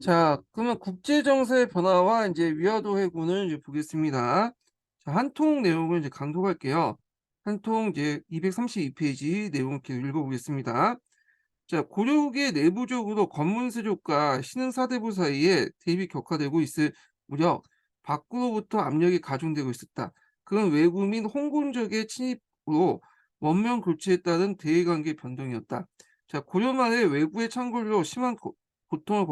자, 그러면 국제 정세의 변화와 이제 위화도 해군을 이제 보겠습니다. 자, 한 통 내용을 이제 강독할게요. 한 통 이제 232페이지 내용을 이렇게 읽어보겠습니다. 자, 고려국의 내부적으로 권문세족과 신흥사대부 사이에 대립이 격화되고 있을 무렵 밖으로부터 압력이 가중되고 있었다. 그건 외국 민 홍군적의 침입으로 원명 교체에 따른 대외관계 변동이었다. 자, 고려 말에 외구의 창궐로 심한 고통을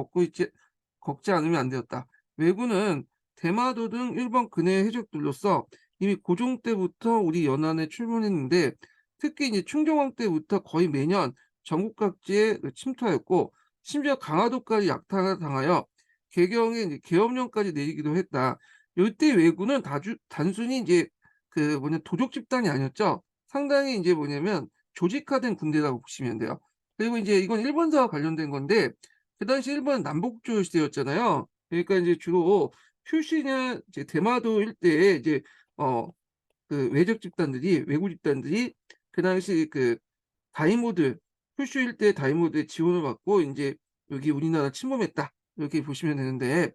겪지 않으면 안 되었다. 왜구는 대마도 등 일본 근해 해적들로서 이미 고종 때부터 우리 연안에 출몰했는데 특히 이제 충정왕 때부터 거의 매년 전국 각지에 침투하였고 심지어 강화도까지 약탈당하여 개경에 이제 계엄령까지 내리기도 했다. 이때 왜구는 단순히 이제 그 뭐냐 도적 집단이 아니었죠. 상당히 이제 뭐냐면 조직화된 군대라고 보시면 돼요. 그리고 이제 이건 일본사와 관련된 건데 그 당시 일본은 남북조 시대였잖아요. 그러니까 이제 주로 큐슈냐 이제 대마도 일대에 이제 어 그 외적 집단들이 외구 집단들이 그 당시 그 다이모들 큐슈 일대 다이모드의 지원을 받고 인제 여기 우리나라 침범했다. 이렇게 보시면 되는데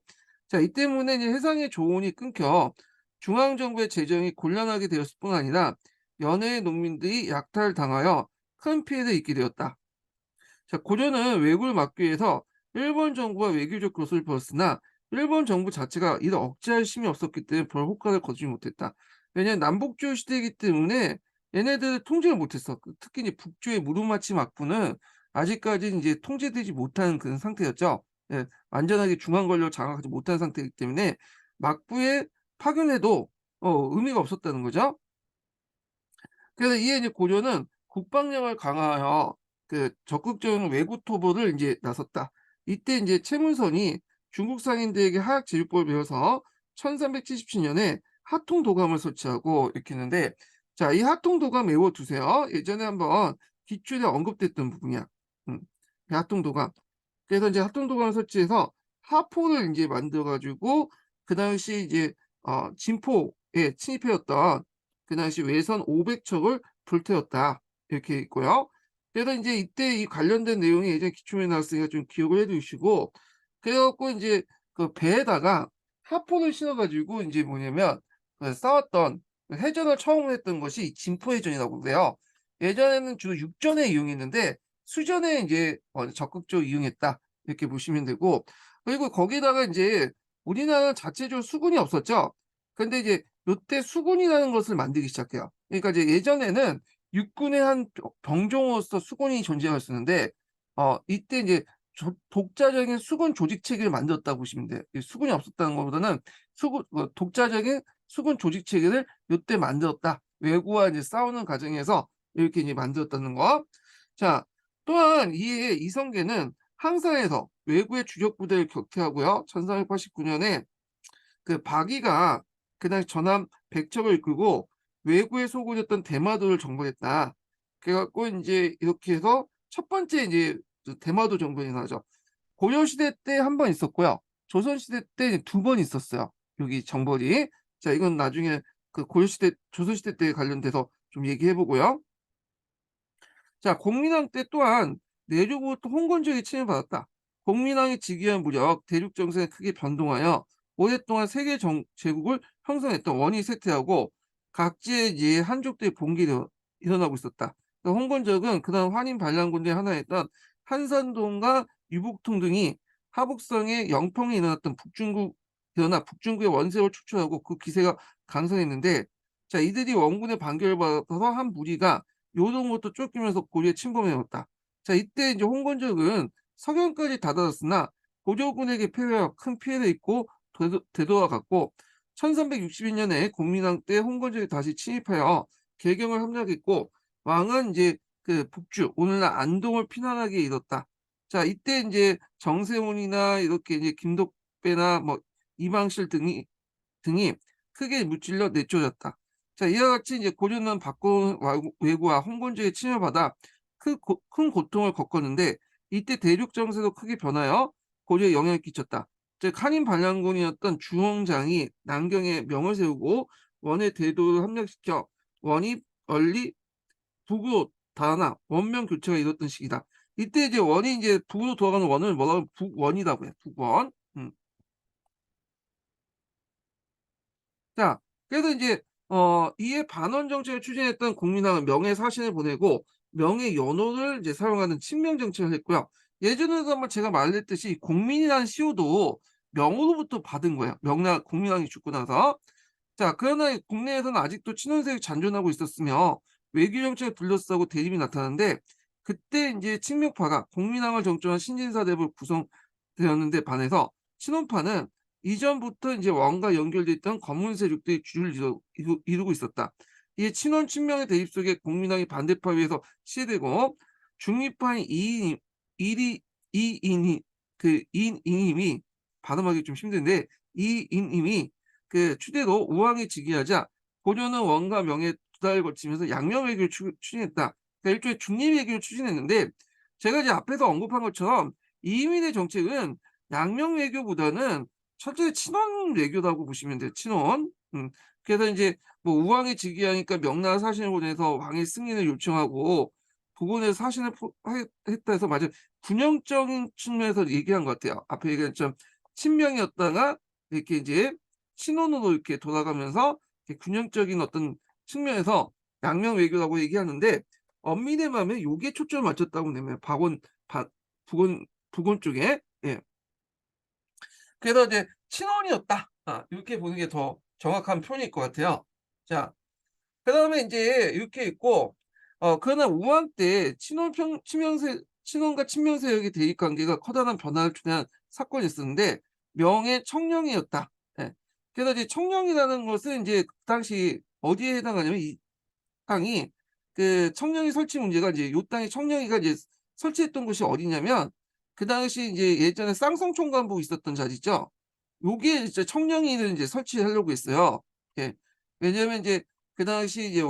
자 이 때문에 이제 해상의 조언이 끊겨 중앙 정부의 재정이 곤란하게 되었을 뿐 아니라 연해의 농민들이 약탈당하여 큰 피해를 입게 되었다. 자, 고려는 왜구를 막기 위해서 일본 정부와 외교적 교섭을 벌였으나 일본 정부 자체가 이를 억제할 힘이 없었기 때문에 별 효과를 거두지 못했다. 왜냐하면 남북조 시대이기 때문에 얘네들을 통제를 못했어. 특히 이제 북조의 무르마치 막부는 아직까지 이제 통제되지 못한 그런 상태였죠. 예, 완전하게 중앙 권력을 장악하지 못한 상태이기 때문에 막부에 파견해도 의미가 없었다는 거죠. 그래서 이에 이제 고려는 국방력을 강화하여 그 적극적인 외구 토벌을 인제 나섰다. 이때 인제 채문선이 중국 상인들에게 하약 제휴법을 배워서 1377년에 하통도감을 설치하고 이렇게 했는데 자 이 하통도감 외워 두세요. 예전에 한번 기출에 언급됐던 부분이야. 음. 이 하통도감. 그래서 인제 하통도감을 설치해서 하포를 인제 만들어 가지고 그 당시 이제 진포에 침입해왔던 그 당시 외선 500척을 불태웠다. 이렇게 있고요. 그래서 인제 이때 이 관련된 내용이 예전에 기출문제 나왔으니까 좀 기억을 해 두시고 그래 갖고 인제 그 배에다가 하포를 실어 가지고 인제 뭐냐면 그 싸웠던 그 해전을 처음 했던 것이 진포해전이라고 그래요. 예전에는 주로 육전에 이용했는데 수전에 인제 적극적으로 이용했다. 이렇게 보시면 되고 그리고 거기다가 인제 우리나라는 자체적으로 수군이 없었죠. 근데 이제 요때 수군이라는 것을 만들기 시작해요. 그러니까 이제 예전에는 육군의 한 병종으로서 수군이 존재했었는데 이때 이제 독자적인 수군 조직 체계를 만들었다고 보시면 돼요. 이 수군이 없었다는 것보다는 독자적인 수군 조직 체계를 요때 만들었다. 외구와 이제 싸우는 과정에서 이렇게 이제 만들었다는 거. 자, 또한 이에 이성계는 항사에서 외구의 주력 부대를 격퇴하고요. 1389년에 그 박이가 그 당시 전함 100척을 이끌고 외구의 소굴이었던 대마도를 정벌했다. 그래 갖고 인제 이렇게 해서 첫 번째 인제 그 대마도 정벌이 나죠. 고려시대 때 한 번 있었고요. 조선시대 때 두 번 있었어요, 여기 정벌이. 자 이건 나중에 그 고려시대 조선시대 때 관련돼서 좀 얘기해 보고요. 자, 공민왕 때 또한 내륙으로부터 홍건적이 침입받았다. 공민왕이 즉위한 무렵 대륙 정세가 크게 변동하여 오랫동안 세계 제국을 형성했던 원이 쇠퇴하고 각지의 이제 한족들의 봉기가 일어나고 있었다. 그러니까 홍건적은 그다음 환인 반란군대 하나였던 한산동과 유복통 등이 하북성의 영평에 일어나 북중국의 원세를 축출하고 그 기세가 강성했는데 자 이들이 원군의 반격을 받아서 한 무리가 요동부터 쫓기면서 고려에 침범해 왔다. 자 이때 이제 홍건적은 석연까지 다다랐으나 고려군에게 패배와 큰 피해를 입고 되돌아갔고 1362년에 공민왕 때 홍건적이 다시 침입하여 개경을 함락했고 왕은 이제 그 북주 오늘날 안동을 피난하게 이뤘다. 자 이때 인제 정세훈이나 이렇게 이제 김독배나 뭐 이방실 등이 크게 무찔러 내쫓았다. 자 이와 같이 이제 고려는 박고은 왜구와 홍건조의 침입을 받아 큰 고통을 겪었는데 이때 대륙 정세도 크게 변하여 고려에 영향을 끼쳤다. 즉 한인 반란군이었던 주홍장이 남경에 명을 세우고 원의 대도를 함락시켜 원이 얼리 북으로 달아나 원명 교체가 이뤘던 시기다. 이때 이제 원이 이제 북으로 돌아가는 원을 뭐라고 북원이라고 해요. 북원. 자, 그래서 인제 이에 반원 정책을 추진했던 국민당은 명예사신을 보내고 명예연호를 이제 사용하는 친명 정책을 했고요. 예전에도 한번 제가 말했듯이 공민이라는 시호도 명으로부터 받은 거예요. 국민당이 죽고 나서. 자, 그러나 국내에서는 아직도 친원색이 잔존하고 있었으며 외교 정책을 둘러싸고 대립이 나타났는데, 그때 인제 친명파가 국민당을 정점한 신진사대부로 구성되었는데 반해서 친원파는 이전부터 인제 왕과 연결돼 있던 검문 세력들이 주를 이루고 있었다. 이 친원 친명의 대립 속에 국민당이 반대파 위에서 시해되고 중립파인 이리 이인이 이인임이, 발음하기 좀 힘든데, 이인임이 추대로 우왕이 즉위하자 고려는 원과 명의 두 달을 거치면서 양명 외교를 추진했다. 그러니까 일종의 중립 외교를 추진했는데, 제가 이제 앞에서 언급한 것처럼 이민의 정책은 양명 외교보다는 철저히 친원 외교라고 보시면 돼요. 친원. 그래서 인제 뭐 우왕이 즉위하니까 명나라 사신을 보내서 왕의 승인을 요청하고 복원해서 사신을 했다 해서 맞아요. 군영적인 측면에서 얘기한 것 같아요. 앞에 얘기한 것처럼 친명이었다가 이렇게 인제 친원으로 이렇게 돌아가면서 이렇게 군영적인 어떤 측면에서 양명 외교라고 얘기하는데, 엄밀히 말하면 요게 초점을 맞췄다고 보면 박 북원 쪽에. 예. 그래서 이제 친원이었다. 요렇게 보는 게 더 정확한 표현일 것 같아요. 자, 그다음에 인제 이렇게 있고, 그러나 우왕 때 친원과 친명 세력의 대립 관계가 커다란 변화를 초래한 사건이 있었는데, 명의 청령이었다. 예. 그래서 이제 청령이라는 것은 인제 그 당시 어디에 해당하냐면, 이 땅이 청령이 설치 문제가 이제 요 땅에 청령이가 이제 설치했던 곳이 어디냐면, 그 당시 인제 예전에 쌍성총관부 있었던 자리 있죠. 요게 이제 청령리를 인제 설치하려고 했어요. 예. 왜냐하면 인제 그 당시 이제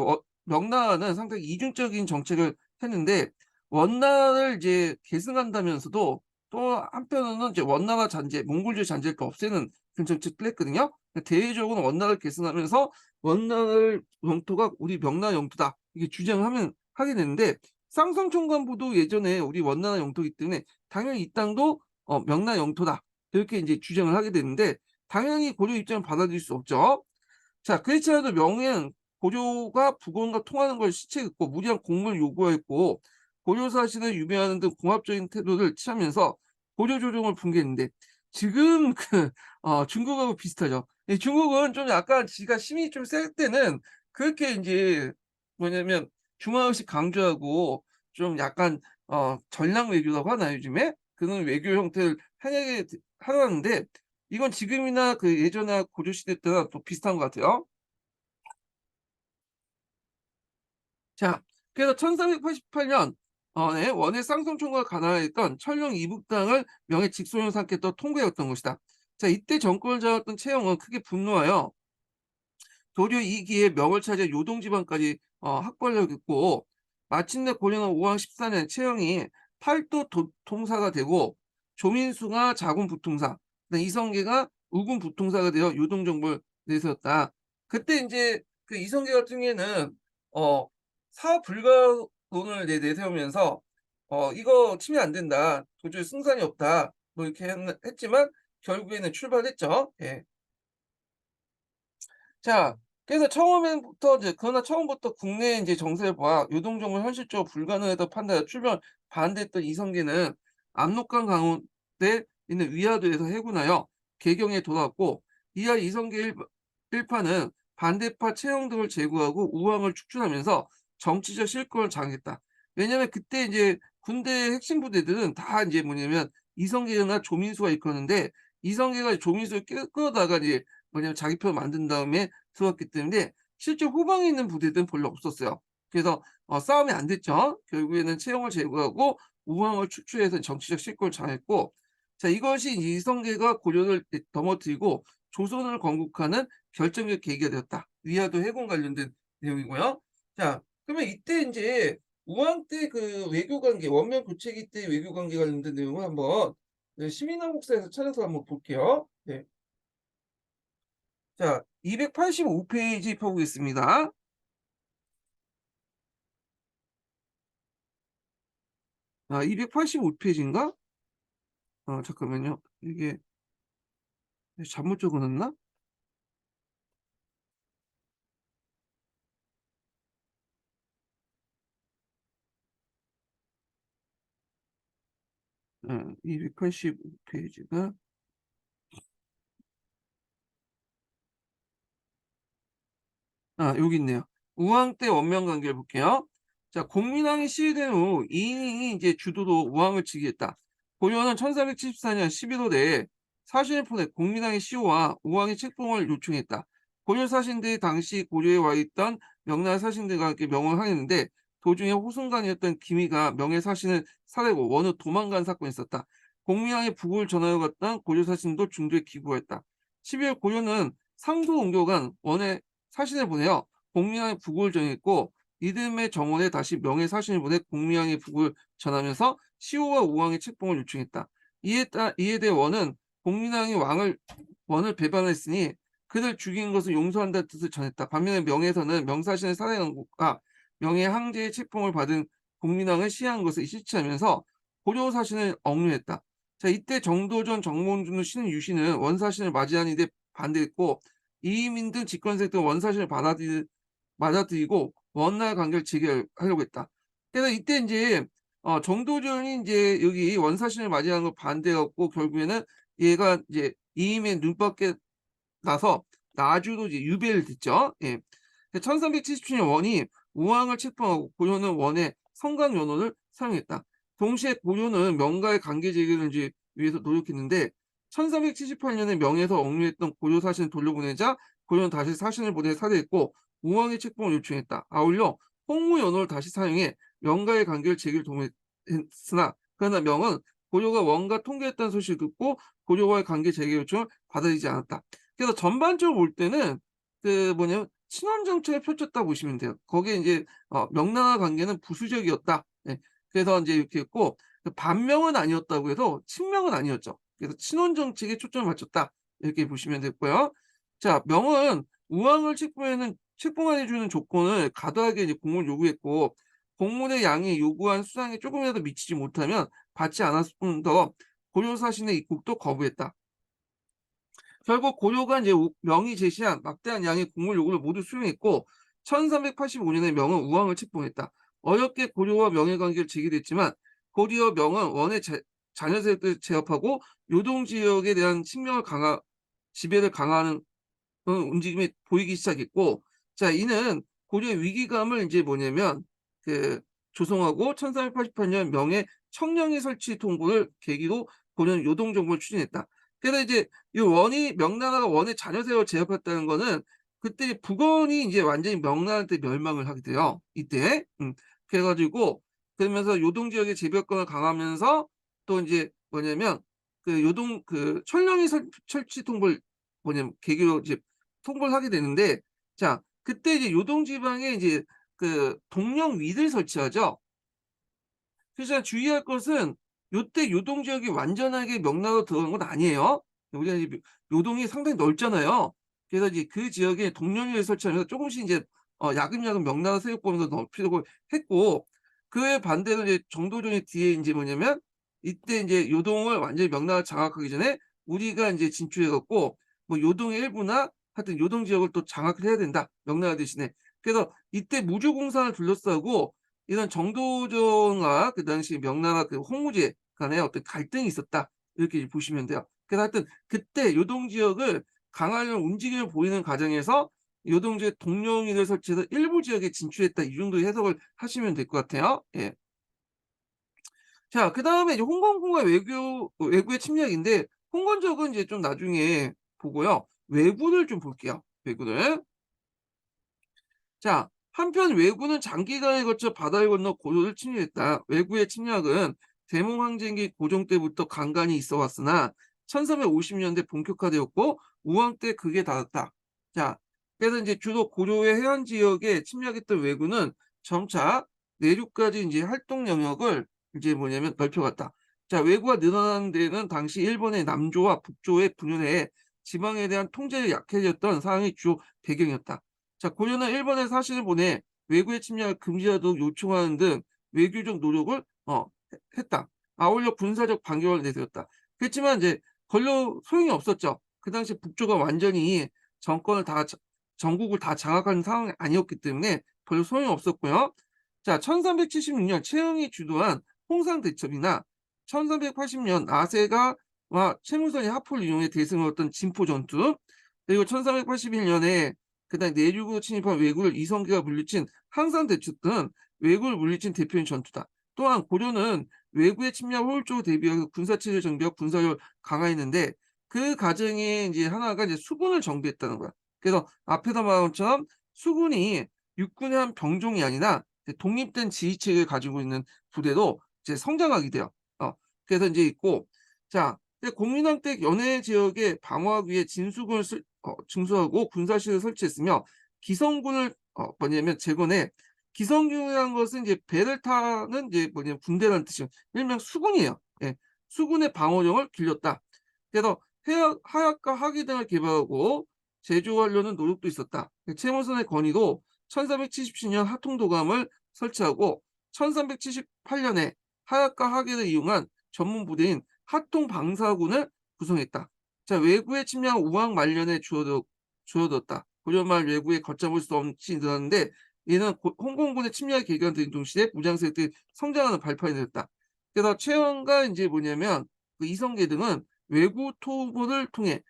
명나라는 상당히 이중적인 정책을 했는데, 원나라를 이제 계승한다면서도 또 한편으로는 이제 원나라 잔재, 몽골주의 잔재를 또 없애는 그런 정책도 했거든요. 대외적으로는 원나라를 계승하면서 원나라를 영토가 우리 명나라 영토다, 이게 주장을 하게 되는데, 쌍성총관부도 예전에 우리 원나라 영토이기 때문에 당연히 이 땅도 명나라 영토다, 이렇게 인제 주장을 하게 되는데, 당연히 고려 입장을 받아들일 수 없죠. 자, 그렇지 않아도 명예는 고려가 북원과 통하는 걸 시체했고 무리한 공무를 요구했고 고려 사실을 유배하는 등 공합적인 태도를 취하면서 고려 조정을 붕괴했는데, 지금 중국하고 비슷하죠. 이 중국은 좀 약간 지가 힘이 좀 셀 때는 그렇게 인제 뭐냐면 중화의식 강조하고 좀 약간 전략 외교라고 하나요, 요즘에? 그런 외교 형태를 하는데, 이건 지금이나 예전에 고려 시대 때랑 또 비슷한 것 같아요. 자, 그래서 1488년 네, 원의 쌍성총과 가나했던 철령 이북당을 명예 직소용 삼겠다고 통보했던 것이다. 자, 이때 정권을 잡았던 채영은 크게 분노하여 도리어 이 기회에 명을 차지해 요동 지방까지 확보하려고 했고, 마침내 고려는 5왕 14년 채영이 팔도 통사가 되고 조민수가 자군 부통사, 그다음에 이성계가 우군 부통사가 되어 요동 정벌을 내세웠다. 그때 인제 이성계 같은 경우에는 어 사업 불가론을 내세우면서 "이거 치면 안 된다. 도저히 승산이 없다." 뭐 이렇게 했지만 결국에는 출발했죠. 예. 자, 그래서 처음에부터 이제 그러나 처음부터 국내 인제 정세를 봐 요동정을 현실적으로 불가능하다고 판단해 출병을 반대했던 이성계는 압록강 가운데 있는 위화도에서 해군하여 개경에 돌아왔고, 이하 이성계 일파는 반대파 채영 등을 제거하고 우왕을 축출하면서 정치적 실권을 장악했다. 왜냐하면 그때 인제 군대 핵심 부대들은 다 인제 뭐냐면 이성계나 조민수가 이끌었는데, 이성계가 조민수를 끌어다가 이제 뭐냐면 자기 편 만든 다음에 들어왔기 때문에 실제 후방에 있는 부대들은 별로 없었어요. 그래서 싸움이 안 됐죠. 결국에는 채영을 제거하고 우왕을 축출해서 정치적 실권을 장악했고, 자, 이것이 이성계가 고려를 넘어뜨리고 조선을 건국하는 결정적 계기가 되었다. 위화도 해군 관련된 내용이고요. 자, 그러면 이때 인제 우왕 때 외교 관계, 원명 교체기 때 외교 관계 관련된 내용을 한번 시민한국사에서 찾아서 한번 볼게요. 네. 자, 285 페이지 펴 보겠습니다. 아 285 페이지인가? 잠깐만요. 이게 잘못 적어 놨나? 예. 285 페이지가 여기 있네요. 우왕 때 원명 관계를 볼게요. 자, 공민왕이 시해된 후 이인이 이제 주도로 우왕을 즉위했다. 고려는 1474년 11월 내에 사신을 보내 공민왕의 시호와 우왕의 책봉을 요청했다. 고려 사신들이 당시 고려에 와 있던 명나라 사신들과 함께 명을 항했는데 도중에 호순관이었던 기미가 명예 사신을 살해고 원후 도망간 사건이 있었다. 공민왕의 부고를 전하여 갔던 고려 사신도 중도에 기부했다. 12월 고려는 상도 옮겨간 원의 사신을 보내어 공민왕의 부고를 전했고 이듬해 정원에 다시 명예 사신을 보내 공민왕의 부고를 전하면서 시호와 우왕의 책봉을 요청했다. 이에 대해 원은 공민왕이 원을 배반했으니 그들 죽인 것을 용서한다는 뜻을 전했다. 반면에 명에서는 명사신을 살해한 것과 명예 항제의 책봉을 받은 공민왕을 시해한 것을 실치하면서 고려 사신을 억류했다. 자, 이때 정도전, 정몽준, 신은 유신은 원사신을 맞이하는 데 반대했고 이민 등 집권세력들 원사신을 받아들이고 원날 관계를 재개하려고 했다. 그래서 이때 이제 정도전이 이제 여기 원사신을 맞이하는 걸 반대했고 결국에는 얘가 이제 이임의 눈밖에 나서 나주도 이제 유배를 됐죠. 예. 1377년 원이 우왕을 책봉하고 고려는 원의 성간 연호를 사용했다. 동시에 고려는 명가의 관계 재개를 이제 위해서 노력했는데 1378년에 명에서 억류했던 고려 사신을 돌려보내자 고려는 다시 사신을 보내 살해했고 우왕의 책봉을 요청했다. 아울러 홍무 연호를 다시 사용해 명가의 관계를 재개를 도모했으나 그러나 명은 고려가 원과 통계했다는 소식을 듣고 고려와의 관계 재개 요청을 받아들이지 않았다. 그래서 전반적으로 볼 때는 그 뭐냐면 친원 정책을 펼쳤다 보시면 돼요. 거기에 이제 명나라 관계는 부수적이었다. 예. 그래서 이제 이렇게 했고 그 반명은 아니었다고 해서 친명은 아니었죠. 그래서 친원 정책에 초점을 맞췄다. 이렇게 보시면 됐고요. 자, 명은 우왕을 책봉해 주는 조건을 과도하게 이제 공문을 요구했고 공문의 양이 요구한 수량에 조금이라도 미치지 못하면 받지 않았을 더 고려 사신의 입국도 거부했다. 결국 고려가 이제 명이 제시한 막대한 양의 곡물 요구를 모두 수용했고 1385년에 명은 우왕을 책봉했다. 어렵게 고려와 명의 관계를 재개됐지만 고려 명은 원의 자녀 세력들을 제압하고 요동 지역에 대한 지배를 강화하는 움직임이 보이기 시작했고 자 이는 고려의 위기감을 이제 뭐냐면 그 조성하고 1388년 명의 청령리 설치 통보를 계기로 고려는 요동 정부를 추진했다. 그래서 이제 이 원이 명나라가 원의 자녀 세력을 제압했다는 거는 그때 북원이 이제 완전히 명나라한테 멸망을 하게 돼요. 이때. 그래 가지고 그러면서 요동 지역의 제비권을 강화하면서 또 이제 뭐냐면 그 요동 그 천령이 설치 통보를 뭐냐면 계기로 이제 통보를 하게 되는데 자 그때 이제 요동 지방에 이제 그 동령위를 설치하죠. 그래서 주의할 것은 요때 요동 지역이 완전하게 명나라로 들어간 건 아니에요. 우리가 이제 요동이 상당히 넓잖아요. 그래서 이제 그 지역에 동령위를 설치하면서 조금씩 이제 야금야금 명나라 세력권으로 넓히려고 했고 그에 반대로 이제 정도전의 뒤에 인제 뭐냐면 이때 인제 요동을 완전히 명나라가 장악하기 전에 우리가 인제 진출해 갖고 뭐 요동의 일부나 하여튼 요동 지역을 또 장악을 해야 된다, 명나라 대신에. 그래서 이때 무주공산을 둘러싸고 이런 정도전과 그 당시 명나라 그 홍무제 간에 어떤 갈등이 있었다. 이렇게 보시면 돼요. 그래서 하여튼 그때 요동 지역을 강하려는 움직임을 보이는 과정에서 요동 지역 동령위를 설치해서 일부 지역에 진출했다. 이 정도 해석을 하시면 될 것 같아요. 예. 자 그다음에 이제 홍건국의 외구의 침략인데 홍건적은 이제 좀 나중에 보고요. 왜구를 좀 볼게요, 왜구를. 자, 한편 왜구는 장기간에 걸쳐 바다를 건너 고도를 침략했다. 왜구의 침략은 대몽항쟁기 고종 때부터 간간히 있어 왔으나 1350년대 본격화되었고 우왕 때 극에 닿았다. 자, 그래서 이제 주로 고려의 해안 지역에 침략했던 왜구는 점차 내륙까지 이제 활동 영역을 이제 뭐냐면 넓혀갔다. 자, 왜구가 늘어나는 데는 당시 일본의 남조와 북조의 분열에 지방에 대한 통제력이 약해졌던 상황이 주요 배경이었다. 자, 고려는 일본에 사신을 보내 외구의 침략을 금지하도록 요청하는 등 외교적 노력을 했다. 아울러 군사적 반격을 내세웠다. 그렇지만 이제 별로 소용이 없었죠. 그 당시 북조가 완전히 정권을 다 전국을 다 장악하는 상황이 아니었기 때문에 별로 소용이 없었고요. 자, 1376년 최응이 주도한 홍상대첩이나 1380년 나세가와 최무선이 하포를 이용해 대승을 얻었던 진포 전투, 그리고 1381년에 그다음 내륙으로 침입한 왜구를 이성계가 물리친 항산대첩 등 왜구를 물리친 대표적인 전투다. 또한 고려는 외구의 침략을 효율적으로 대비하여 군사체제 정비하고 군사력을 강화했는데 그 과정에 이제 하나가 이제 수군을 정비했다는 거야. 그래서 앞에서 말한 것처럼 수군이 육군의 한 병종이 아니라 이제 독립된 지휘체계를 가지고 있는 부대로 이제 성장하게 돼요. 그래서 이제 있고, 자, 공민왕 때 연해 지역에 방어하기 위해 진수군을 증수하고 군사시설을 설치했으며 기성군을 뭐냐면 재건해. 기성군이라는 것은 이제 배를 타는 이제 뭐냐면 군대라는 뜻이에요. 일명 수군이에요. 예. 수군의 방어력을 길렀다. 그래서 하약과 하기 등을 개발하고 제조하려는 노력도 있었다. 최무선의 건의도 1377년 하통도감을 설치하고 1378년에 하약과 하기를 이용한 전문 부대인 하통방사군을 구성했다. 자, 외구의 침략은 우왕 말년에 주어졌다. 고려말 외구에 걷잡을 수 없이 늘었는데 이는 홍콩군의 침략의 계기가 된 동시에 무장 세력들이 성장하는 발판이 되었다. 그래서 최영과 이제 뭐냐면 그 이성계 등은 외구 토벌을 통해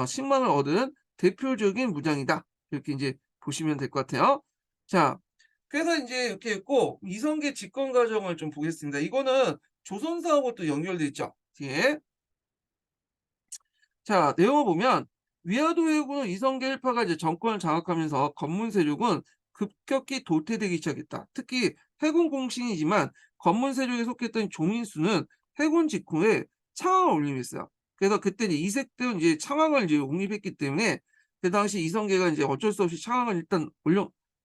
신망을 얻은 대표적인 무장이다. 이렇게 이제 보시면 될 것 같아요. 자, 그래서 이제 이렇게 했고 이성계 집권 과정을 좀 보겠습니다. 이거는 조선사하고 또 연결돼 있죠. 뒤에. 자, 내용을 보면 위화도 해군은 이성계 일파가 이제 정권을 장악하면서 검문 세력은 급격히 도태되기 시작했다. 특히 해군 공신이지만 검문 세력에 속했던 종인수는 해군 직후에 창왕을 옹립했어요. 그래서 그때 이제 이색대는 이제 창왕을 이제 옹립했기 때문에 그 당시 이성계가 이제 어쩔 수 없이 창왕을 일단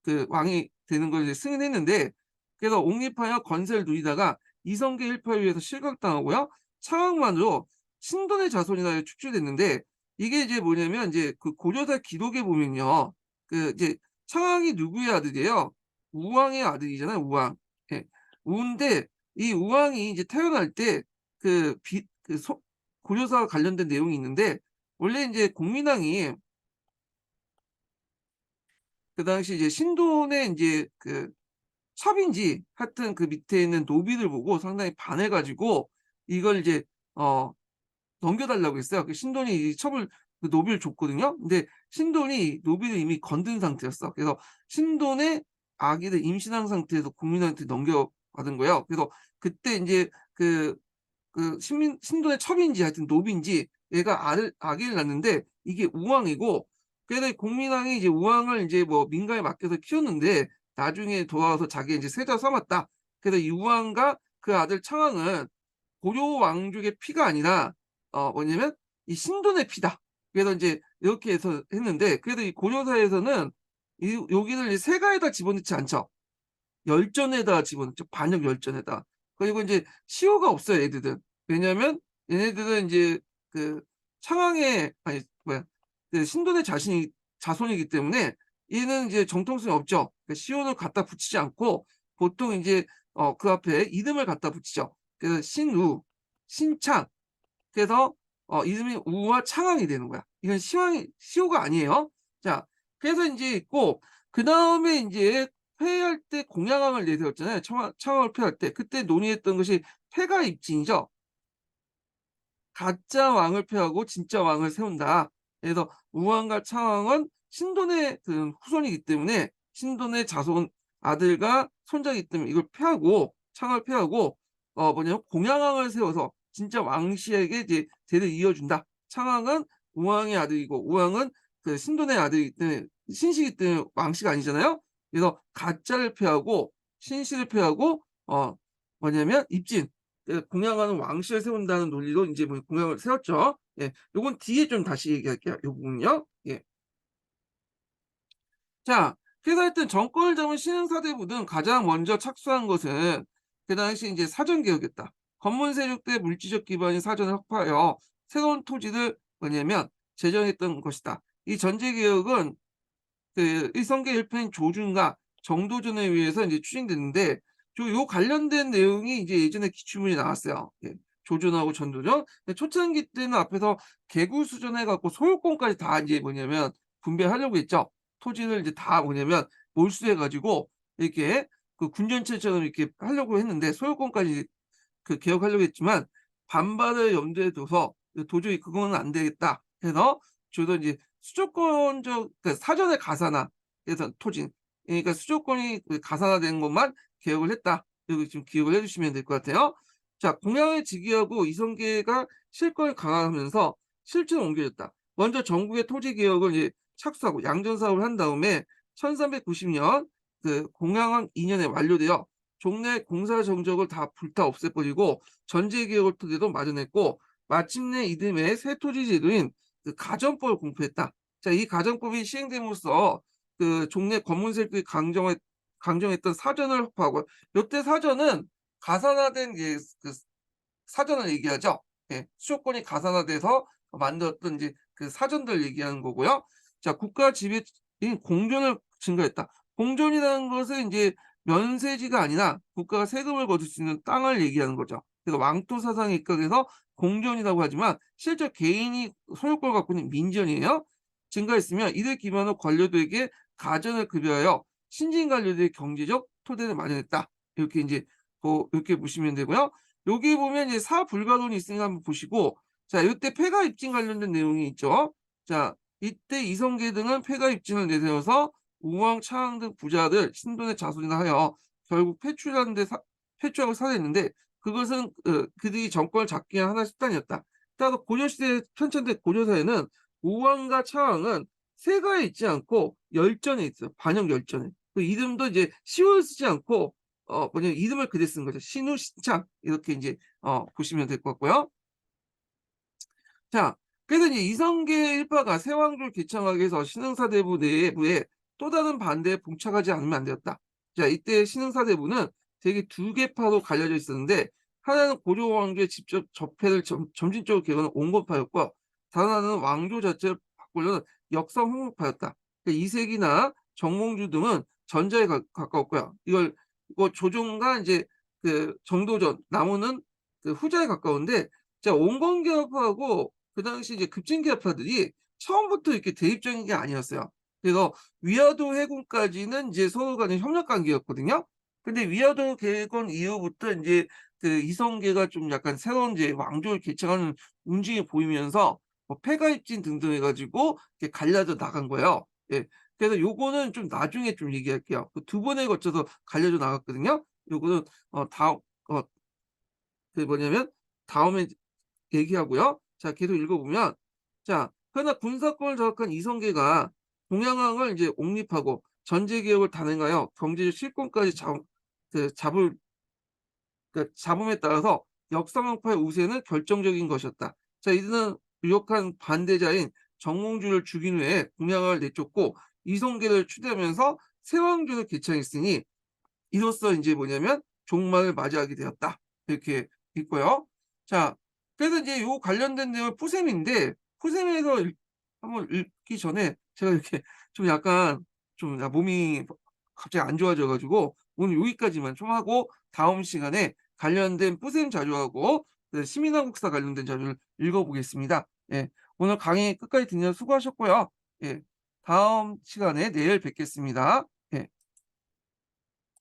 그 왕이 되는 걸 이제 승인했는데, 그래서 옹립하여 건세를 누리다가 이성계 일파에 의해서 실각당하고요. 창왕만으로 신돈의 자손이나 축출됐는데 이게 이제 뭐냐면 이제 그 고려사 기록에 보면요. 그 이제 창왕이 누구의 아들이에요? 우왕의 아들이잖아요, 우왕. 예. 우인데 이 우왕이 이제 태어날 때 그 고려사와 관련된 내용이 있는데 원래 이제 공민왕이 그 당시 이제 신돈의 이제 그 첩인지 하여튼 그 밑에 있는 노비를 보고 상당히 반해 가지고 이걸 이제 어 넘겨달라고 했어요. 그 신돈이 이 첩을 그 노비를 줬거든요. 근데 신돈이 노비를 이미 건든 상태였어. 그래서 신돈의 아기를 임신한 상태에서 국민한테 넘겨받은 거예요. 그래서 그때 인제 신돈의 첩인지 하여튼 노비인지 얘가 아기를 낳는데 이게 우왕이고, 그래서 공민왕이 이제 우왕을 인제 뭐 민가에 맡겨서 키웠는데 나중에 돌아와서 자기가 인제 세자로 삼았다. 그래서 이 우왕과 그 아들 창왕은 고려 왕족의 피가 아니라 뭐냐면 이 신돈의 피다. 그래서 인제 이렇게 해서 했는데, 그래도 이 고려사에서는 이 여기를 이제 세가에다 집어넣지 않죠. 열전에다가 집어넣죠. 반역 열전에다. 그리고 인제 시효가 없어요, 얘네들은. 왜냐하면 얘네들은 인제 그 창왕의 아니 뭐야 그 신돈의 자손이기 때문에 얘는 이제 정통성이 없죠. 그 시효를 갖다 붙이지 않고 보통 인제 그 앞에 이름을 갖다 붙이죠. 그래서 신우, 신창. 그래서 이름이 우와 창왕이 되는 거야. 이건 시호가 아니에요. 자, 그래서 인제 있고 그다음에 인제 패할 때 공양왕을 내세웠잖아요. 창왕을 패할 때. 그때 논의했던 것이 패가 입진이죠. 가짜 왕을 패하고 진짜 왕을 세운다. 그래서 우왕과 창왕은 신돈의 그 후손이기 때문에 신돈의 자손 아들과 손자이기 때문에 이걸 패하고 창왕을 패하고 뭐냐면 공양왕을 세워서 진짜 왕씨에게 이제 대를 이어준다. 창왕은 우왕의 아들이고 우왕은 그 신돈의 아들이기 때문에 신씨이기 때문에 왕씨가 아니잖아요. 그래서 가짜를 패하고 신씨를 패하고 뭐냐면 입진, 공양하는 왕실을 세운다는 논리로 인제 뭐 공양을 세웠죠. 예. 요건 뒤에 좀 다시 얘기할게요, 요 부분요. 예. 자, 그래서 하여튼 정권을 잡은 신흥사대부 등 가장 먼저 착수한 것은 그 당시 인제 사전개혁이었다. 관문 세력들의 물질적 기반인 사전을 확보하여 새로운 토지를 뭐냐면 제정했던 것이다. 이 전제개혁은 그 이성계 일편인 조준과 정도전에 의해서 인제 추진됐는데 요 관련된 내용이 이제 예전에 기출문제 나왔어요. 예. 조전하고 전도전. 근데 초창기 때는 앞에서 개구수전 해 갖고 소유권까지 다 인제 뭐냐면 분배하려고 했죠. 토지를 이제 다 뭐냐면 몰수해 가지고 이렇게 그 군전체처럼 이렇게 하려고 했는데 소유권까지 그 개혁하려고 했지만 반발을 염두에 둬서 도저히 그거는 안 되겠다 해서 주로 이제 수조권적 그 사전에 가산화해서 토지, 그러니까 수조권이 그 가산화된 것만 개혁을 했다. 이거 좀 기억을 해 주시면 될 것 같아요. 자, 공양을 직위하고 이성계가 실권을 강화하면서 실체로 옮겨졌다. 먼저 전국의 토지 개혁을 이제 착수하고 양전 사업을 한 다음에 1390년 그 공양왕 2년에 완료되어 종래 공사 정적을 다 불타 없애버리고 전제 개혁을 통해서 마련했고, 마침내 이듬해 새 토지 제도인 그 가정법을 공포했다. 자, 이 가정법이 시행됨으로써 그 종래 권문세력이 강정했던 사전을 확보하고, 요때 사전은 가산화된 그 사전을 얘기하죠. 예. 수조권이 가산화돼서 만들었던 이제 그 사전들 얘기하는 거고요. 자, 국가 지배인 공존을 증가했다. 공존이라는 것은 인제 면세지가 아니라 국가가 세금을 거둘 수 있는 땅을 얘기하는 거죠. 그래서 왕토 사상에 입각해서 공존이라고 하지만 실제 개인이 소유권을 갖고 있는 민전이에요. 증가했으며 이를 기반으로 관료들에게 가전을 급여하여 신진 관료들의 경제적 토대를 마련했다. 이렇게 인제 이렇게 보시면 되고요. 여기 보면 이제 사불가론이 있으니까 한번 보시고, 자, 요때 폐가 입증 관련된 내용이 있죠. 자, 이때 이성계 등은 폐가 입증을 내세워서 우왕, 차왕 등 부자들 신돈의 자손이나 하여 결국 폐출하고 살해했는데, 그것은 그들이 정권을 잡기 위한 하나의 수단이었다. 따라서 고려시대 편찬된 고려사에는 우왕과 차왕은 세가에 있지 않고 열전에 있어요. 반역 열전에. 그 이름도 이제 시호를 쓰지 않고 뭐냐면 이름을 그대 쓴 거죠. 신우, 신창 이렇게 인제 보시면 될 것 같고요. 자, 그래서 이제 이성계 일파가 세왕조를 개창하기 위해서 신흥사대부 내부에 또 다른 반대에 봉착하지 않으면 안 되었다. 자, 이때 신흥사대부는 되게 두 개파로 갈려져 있었는데, 하나는 고려 왕조의 직접 접해를 점진적으로 개혁하는 온건파였고, 다른 하나는 왕조 자체를 바꾸려는 역성 홍목파였다. 그러니까 이색이나 정몽주 등은 전자에 가까웠고요. 이거 조종과 이제 그 정도전, 나무는 그 후자에 가까운데, 자, 온건개혁파하고 그 당시 이제 급진개혁파들이 처음부터 이렇게 대립적인 게 아니었어요. 그래서 위화도 해군까지는 이제 서로 간의 협력 관계였거든요. 근데 위화도 개건 이후부터 인제 그 이성계가 좀 약간 새로운 이제 왕조를 개창하는 움직임이 보이면서 뭐 폐가입진 등등 해 가지고 이렇게 갈라져 나간 거예요. 예. 그래서 요거는 좀 나중에 좀 얘기할게요. 그 두 번에 걸쳐서 갈려져 나갔거든요. 요거는 다음 어 그 뭐냐면 다음에 얘기하고요. 자, 계속 읽어보면, 자, 그러나 군사권을 장악한 이성계가 동양왕을 이제 옹립하고 전제 개혁을 단행하여 경제적 실권까지 잡을 잡음에 따라서 역사명파의 우세는 결정적인 것이었다. 자, 이들은 유력한 반대자인 정몽주를 죽인 후에 동양왕을 내쫓고 이성계를 추대하면서 새왕조를 개창했으니 이로써 인제 뭐냐면 종말을 맞이하게 되었다. 이렇게 있고요. 자, 그래서 이제 요 관련된 내용은 푸셈인데, 푸셈에서 한번 읽기 전에 제가 이렇게 좀 약간 좀 몸이 갑자기 안 좋아져 가지고 오늘 여기까지만 좀 하고, 다음 시간에 관련된 푸셈 자료하고 그 시민한국사 관련된 자료를 읽어 보겠습니다. 예. 오늘 강의 끝까지 듣느라 수고하셨고요. 예. 다음 시간에 내일 뵙겠습니다.